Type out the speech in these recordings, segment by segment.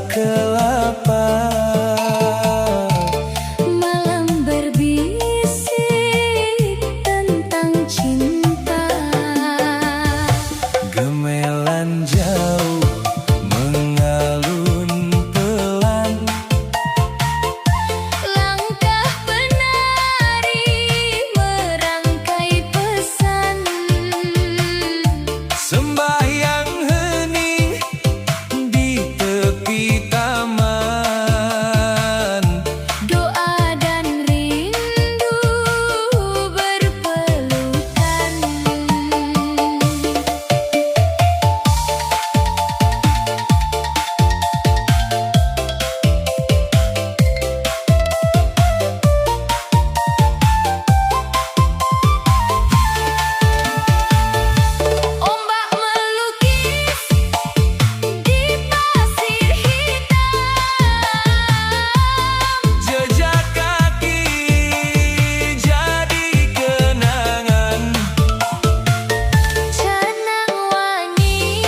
kelapa. Malam berbisik tentang cinta. Gemelan jauh mengalun pelan. Langkah penari merangkai pesan. Sembahyang hening di tepi taman. Doa dan rindu berpelukan. Ombak melukis di pasir hitam. Jejak kaki jadi kenangan. Canang wangi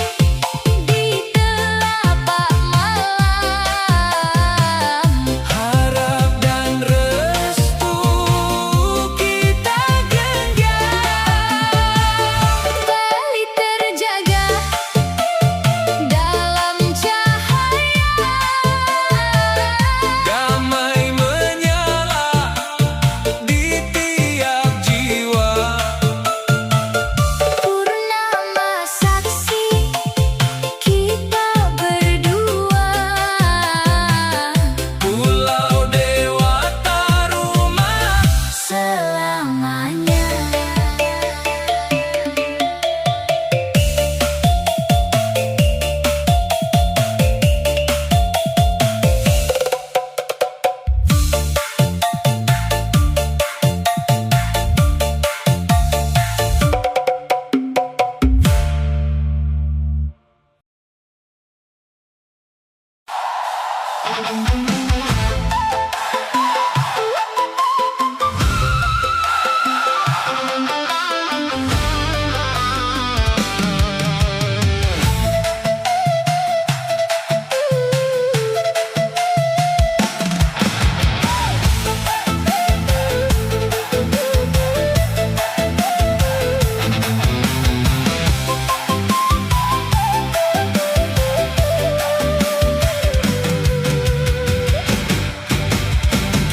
di telapak malam. Harap dan restu kita genggam. Tali terjaga dalam cahaya. Damai menyala di tiap jiwa. Purnama saksi kita berdua. Pulau Dewata Rumah Selamanya.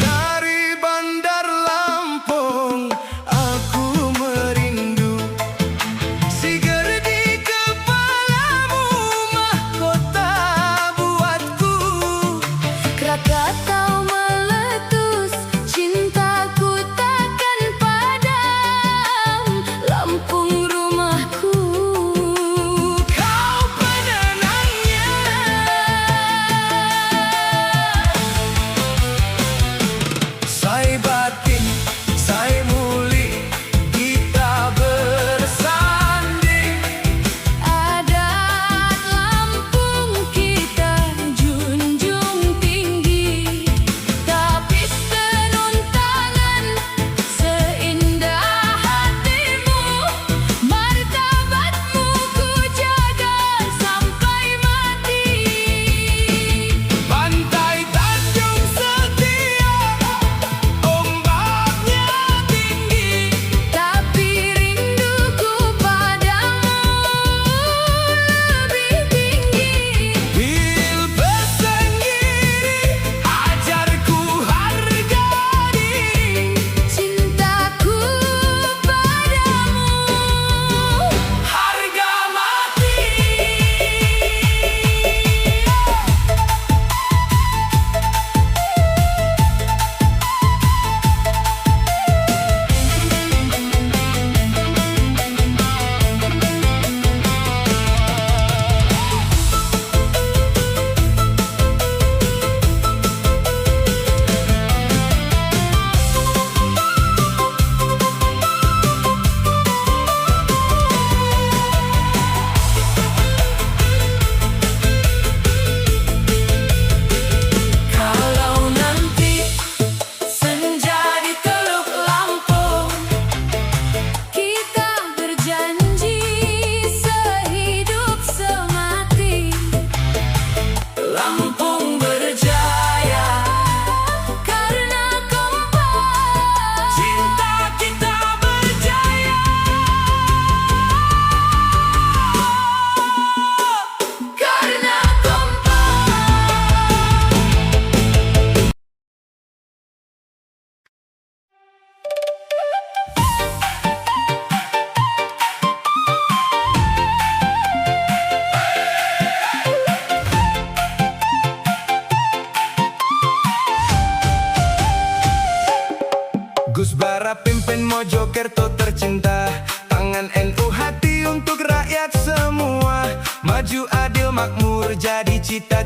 dari Bandar Lampung aku merindu. Siger di kepalamu mahkota buatku. Krakatau meletus, cintaku takkan padam. Lampung rumahku. Kau penenangnya. Sai batin, sai muli, kita bersanding. Adat Lampung kita junjung tinggi.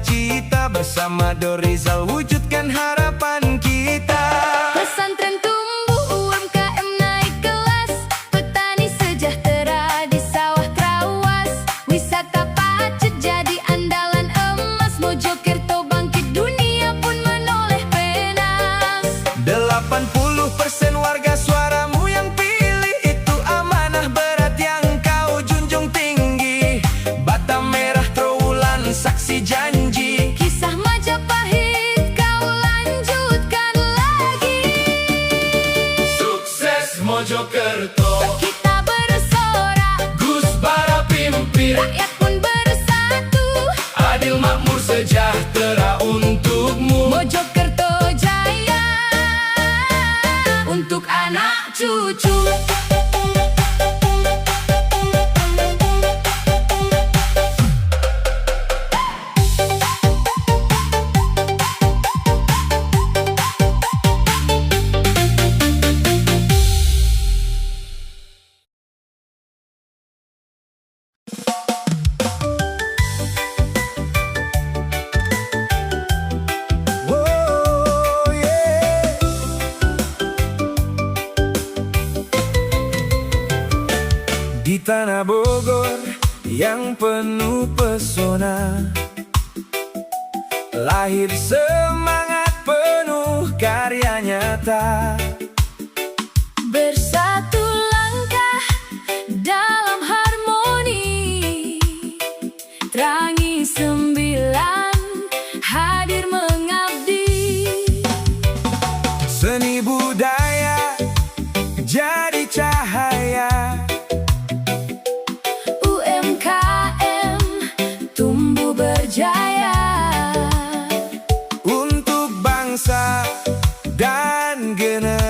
cita-cita bersama Dorizal wujudkan harapan kita. Pesantren tumbuh, UMKM naik kelas, petani sejahtera di sawah Trawas, wisata pacet jadi andalan emas, Mojokerto bangkit dunia pun menoleh penas. 80% warga suaramu yang pilih, itu amanah berat yang kau junjung tinggi. Batam Merah Trowulan saksi janji, Kisah Majapahit kau lanjutkan lagi. sukses Mojokerto, Kita bersorak, Gus Bara pimpin, rakyat pun bersatu, adil makmur sejahtera untukmu. Mojokerto jaya untuk anak cucu. Oh, yeah. Di tanah Bogor yang penuh pesona, lahir semangat penuh karya nyata. Bersatu langkah dalam harmoni, Terangi 9 hadir mengabdi. Seni budaya jadi cahaya, UMKM tumbuh berjaya. untuk bangsa dan generasi.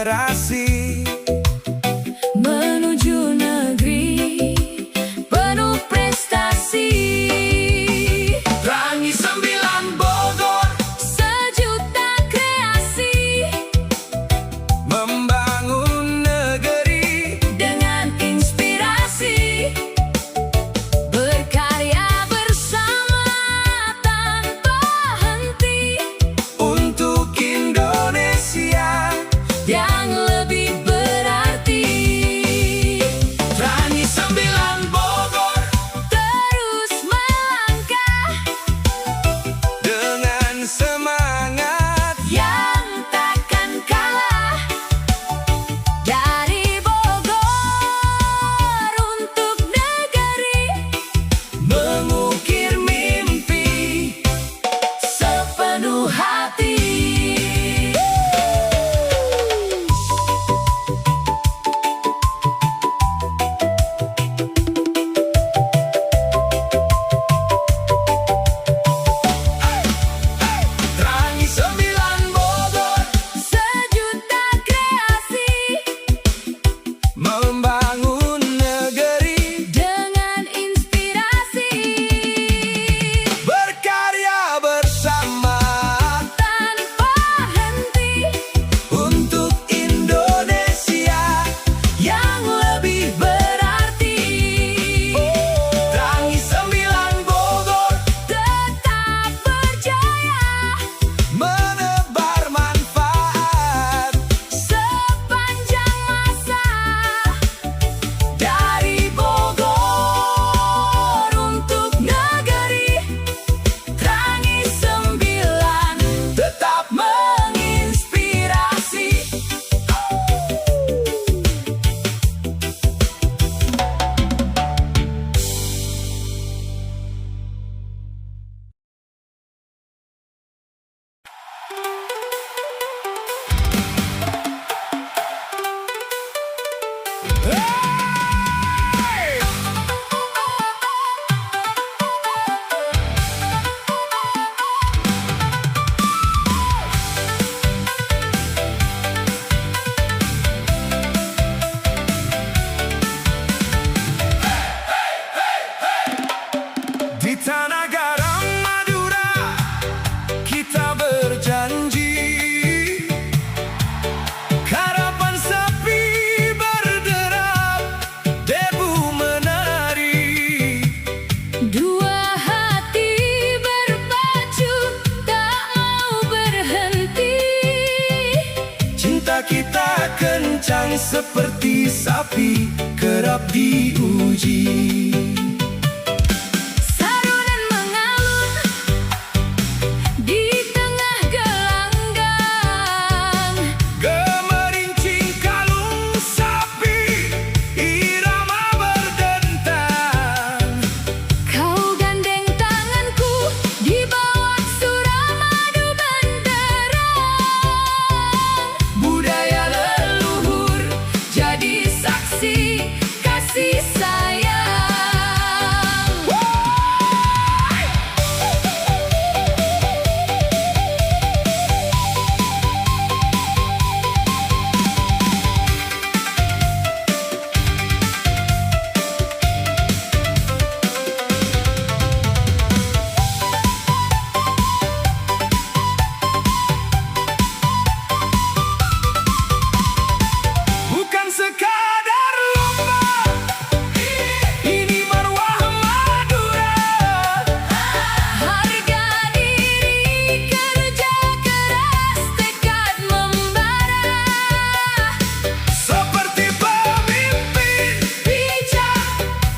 Cinta kita kencang seperti sapi kerap diuji. Sarunan mengalun di tengah gelanggang. Gemerincing kalung sapi, irama berdentang. Kau gandeng tanganku di bawah suramadu benderang. Budaya Leluhur jadi saksi kasih sayang. bukan sekadar lomba, ini marwah Madura. Harga diri, kerja keras, tekad membara. Seperti pemimpin Bijak,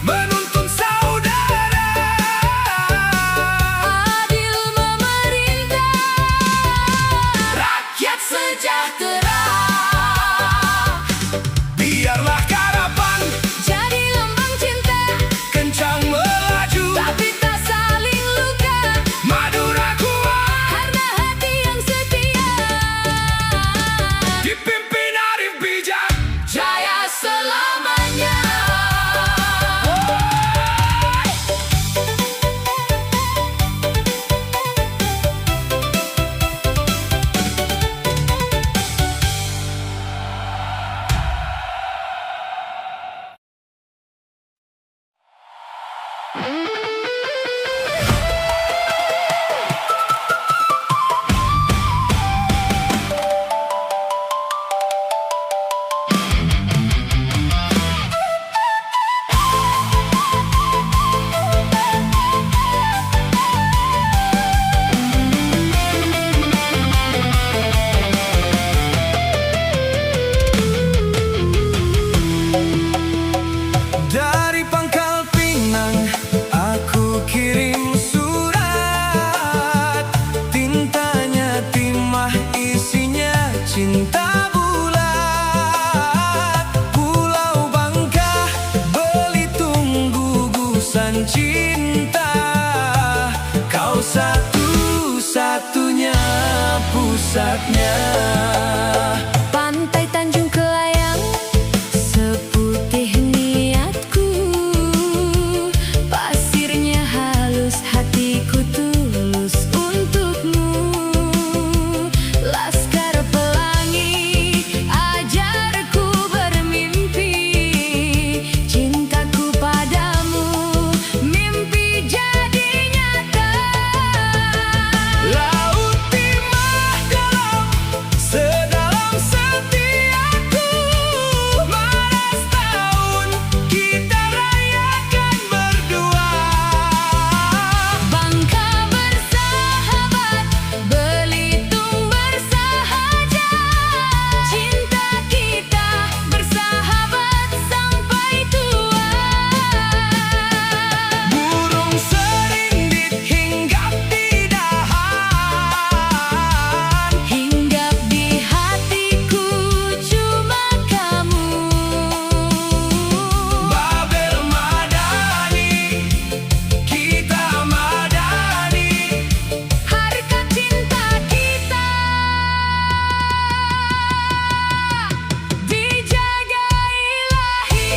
menuntun saudara. adil memerintah, rakyat sejahtera. Biarlah karapan Jadi lambang cinta, kencang melaju, tapi tak saling luka. Madura kuat Karena hati yang setia, dipimpin Arif bijak. jaya selamanya. Dari Pangkal Pinang aku kirim surat, tintanya timah, isinya cinta bulat. Pulau Bangka, Belitung, gugusan cinta. Kau satu-satunya pusatnya. Pantai Tanjung Kelayang, seputih niatku. Pasirnya halus, hatiku tulus untukmu. Laskar Pelangi, ajarku bermimpi. Cintaku padamu, mimpi jadi nyata. Laut Timah dalam, sedalam setiaku. Maras tahun kita rayakan berdua. Bangka bersahabat, Belitung bersahaja. Cinta kita bersahabat sampai tua. Burung serindit hinggap di dahan, Hinggap di hatiku cuma kamu. Babel Madani, kita madani. Harkat cinta kita dijaga ilahi.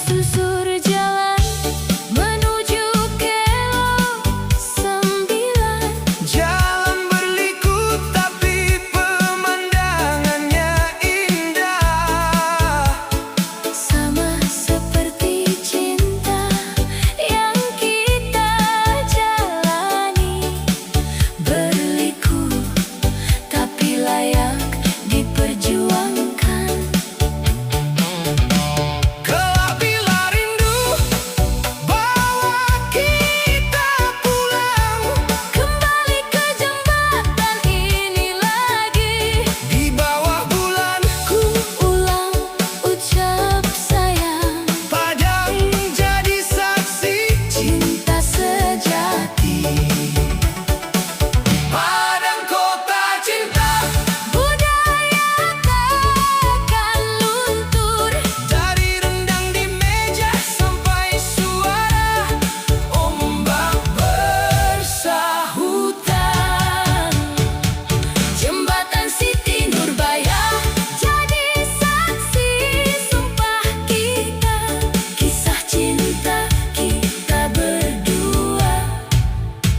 susur jalan menuju Kelo 9. Jalan berliku tapi pemandangannya indah. Sama seperti cinta yang kita jalani, berliku tapi layak diperjuangkan. Kelak bila rindu bawa kita pulang, Kembali ke jembatan ini lagi, di bawah bulan ku ulang ucap sayang. padang jadi saksi Cinta sejati, padang kota cinta. budaya takkan luntur. Dari rendang di meja sampai suara ombak bersahutan. Jembatan Siti Nurbaya jadi saksi sumpah kita, kisah cinta kita berdua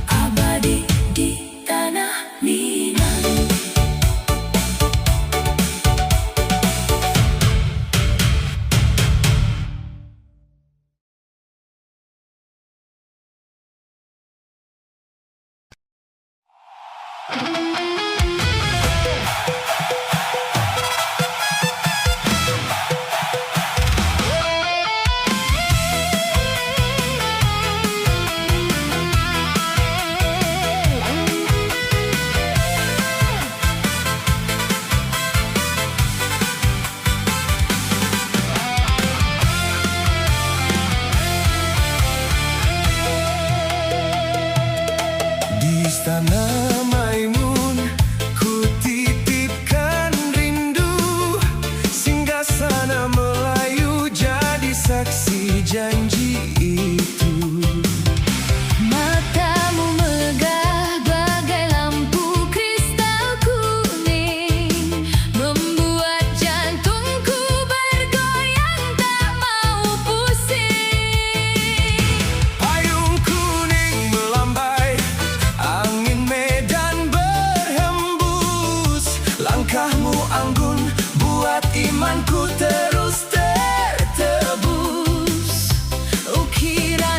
abadi di tanah Minang. Di istana Maimun ku titipkan rindu, singgasana Melayu jadi saksi janji itu. Matamu megah bagai lampu kristal kuning, membuat jantungku bergoyang tak mau pusing. Payung kuning melambai, angin medan berhembus. Langkahmu anggun buat imanku terus tertebus. Ukiran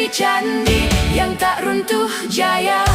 jadi candi yang tak runtuh jaya.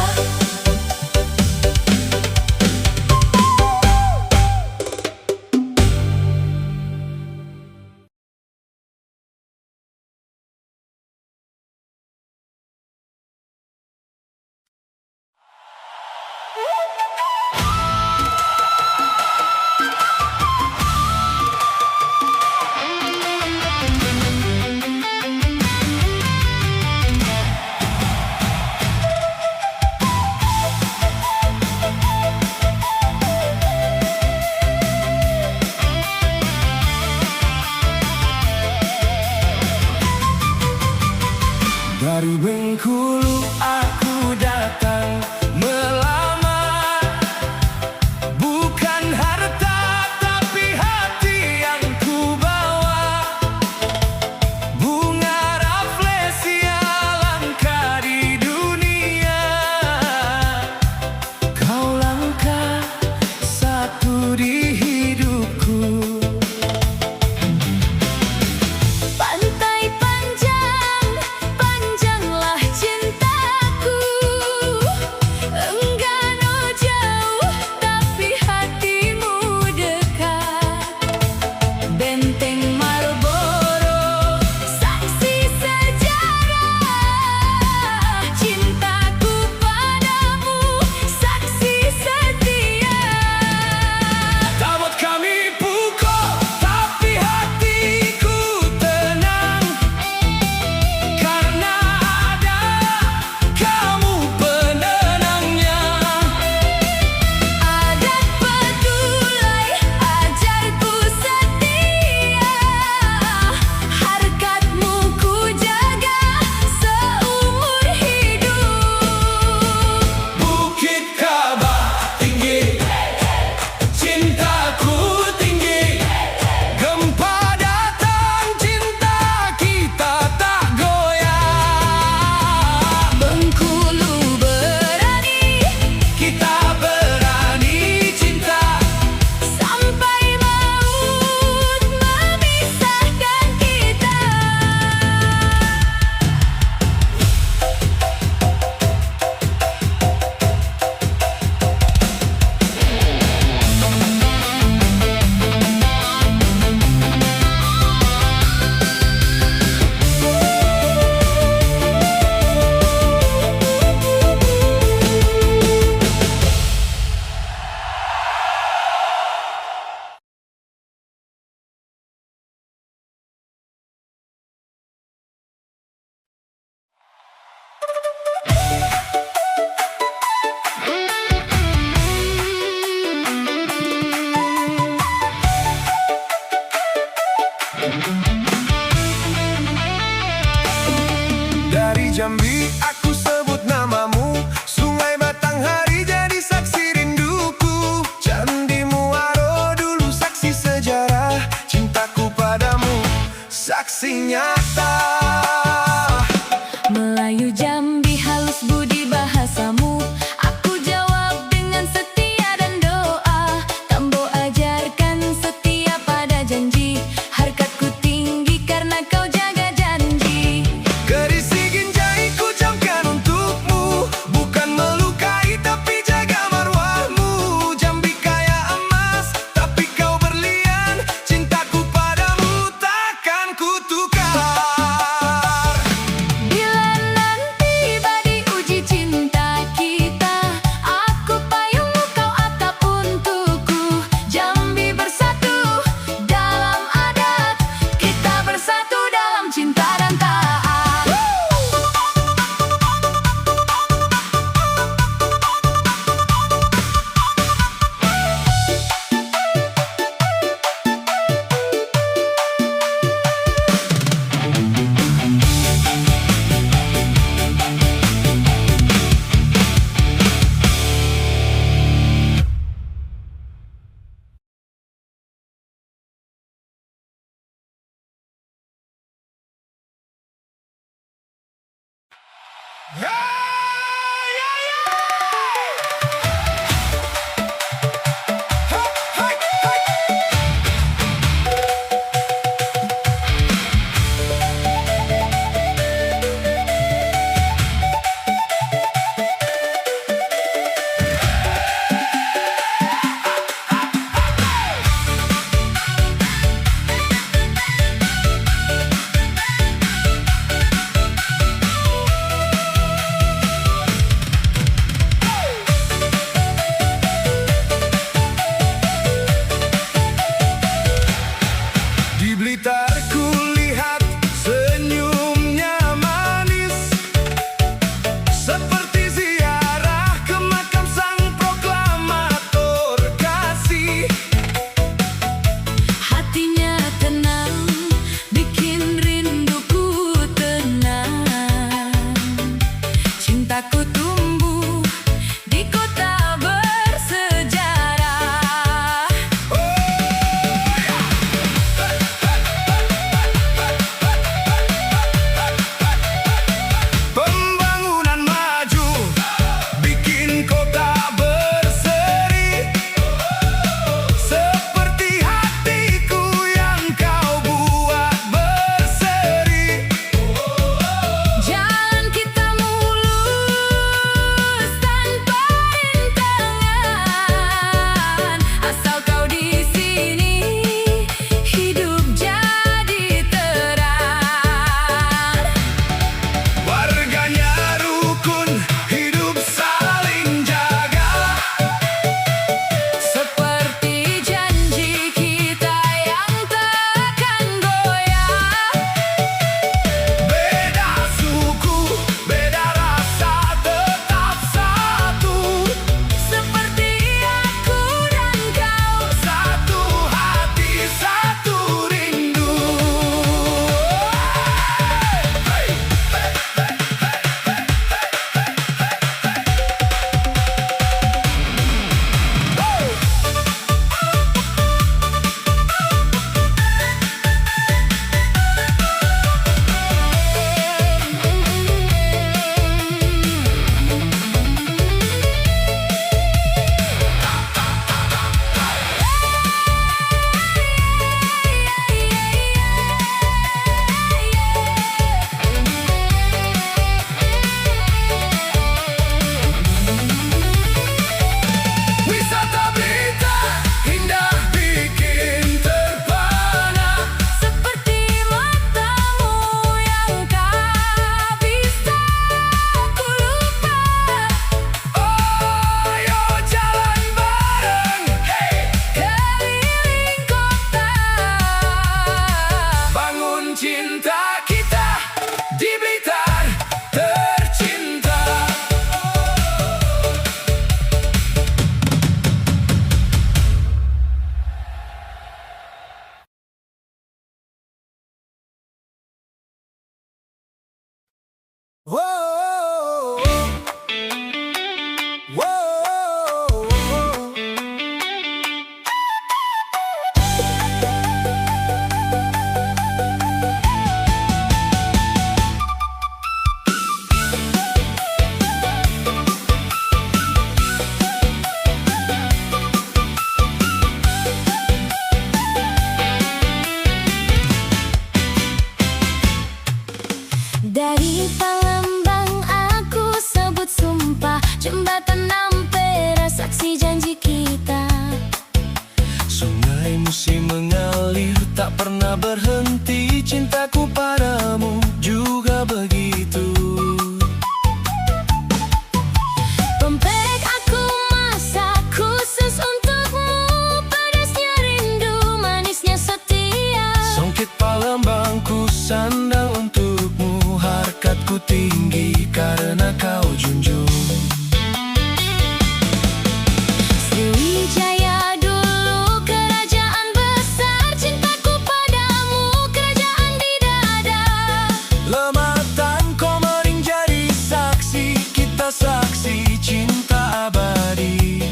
Dari Bengkulu aku datang melamar, bukan harta tapi hati yang ku bawa. Bunga raflesia langka di dunia, kau langkah satu di hidupku. Pantai panjang, panjanglah cintaku. Enggano jauh, tapi hatimu dekat. Benteng Marlboro, saksi sejarah. Cintaku padamu, saksi setia. Tabut kami pukul, tapi hatiku tenang, karena ada kamu penenangnya. Adat Pedulai, ajarku setia. Harkatmu ku jaga seumur hidup. Bukit Kaba tinggi, cintaku tinggi. Gempa datang, cinta kita tak goyah. Bengkulu berani, Kita berani cinta, sampai maut memisahkan kita. dari Jambi aku sebut namamu. Sungai Batanghari jadi saksi rinduku. Candi Muaro dulu saksi sejarah. Cintaku padamu saksi nyata. Melayu Jambi halus budi bahasamu. Aku jawab dengan setia dan doa. Tambo ajarkan setia pada janji. Harkatku tinggi karena kau jaga janji. Keris Ginjai ku camkan untukmu, bukan melukai tapi jaga marwahmu. Jambi kaya emas tapi kau berlian. Cintaku padamu takkan ku tukar. Bila nanti badai uji cinta kita, aku payungmu kau atap untukku. Jambi bersatu dalam adat, kita bersatu dalam cinta dan taat. Yeah, yeah, yeah. Hey, hey, hey. Whoa, whoa. Dari Palembang aku sebut sumpah, jembatan Ampera saksi janji kita. Sungai musim mengalir tak pernah berhenti, cintaku padamu juga begitu. Pempek aku masak khusus untukmu, pedasnya rindu, manisnya setia. Songket Palembang ku sandang untukmu, harkatku tinggi karena kau junjung. Sriwijaya dulu kerajaan besar, cintaku padamu kerajaan di dada. Lematan Komering jadi saksi, kita saksi cinta abadi.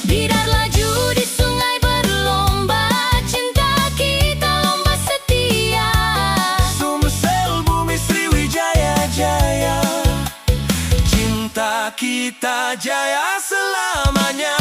Bidar laju di sungai berlomba, cinta kita lomba setia. Sumsel bumi Sriwijaya jaya, cinta kita jaya selamanya.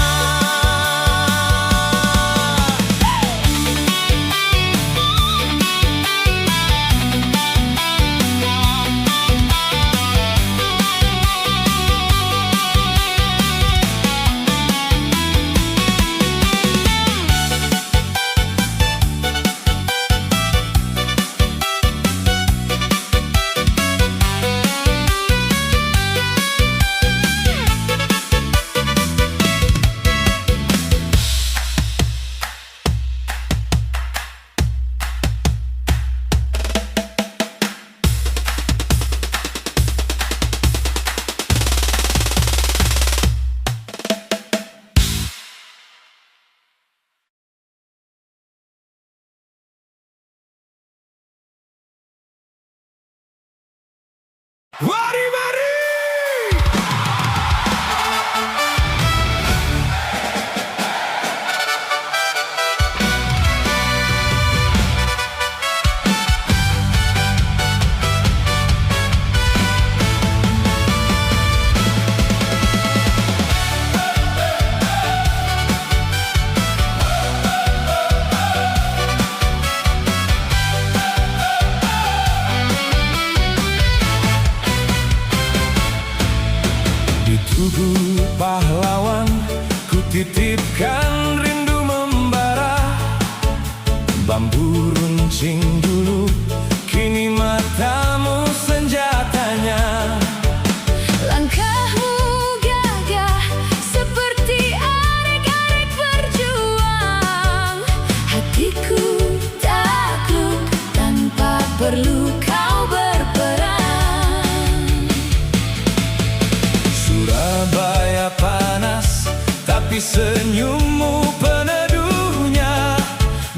Mari, mari! Di tubuh pahlawan ku titipkan rindu membara. Bambu runcing dulu, kini matamu senjatanya. Langkahmu gagah seperti arek-arek berjuang. Hatiku takluk tanpa perlu kau berperang. Surabaya panas, tapi senyummu peneduhnya.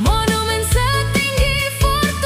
Monumen setinggi Fortuna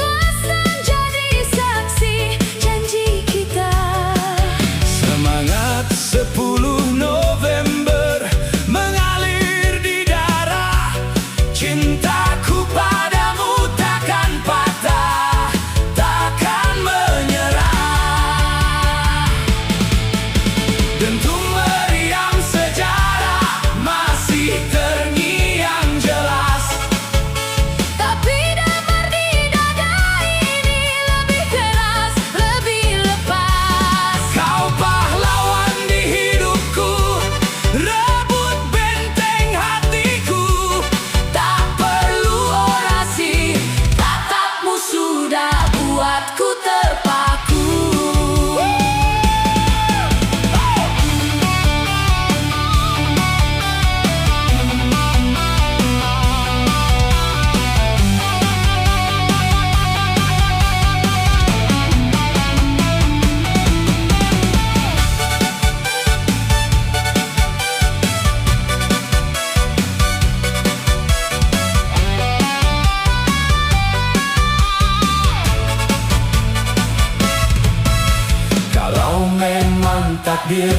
takdir,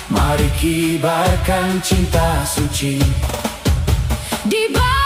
mari kibarkan cinta suci. Di bawah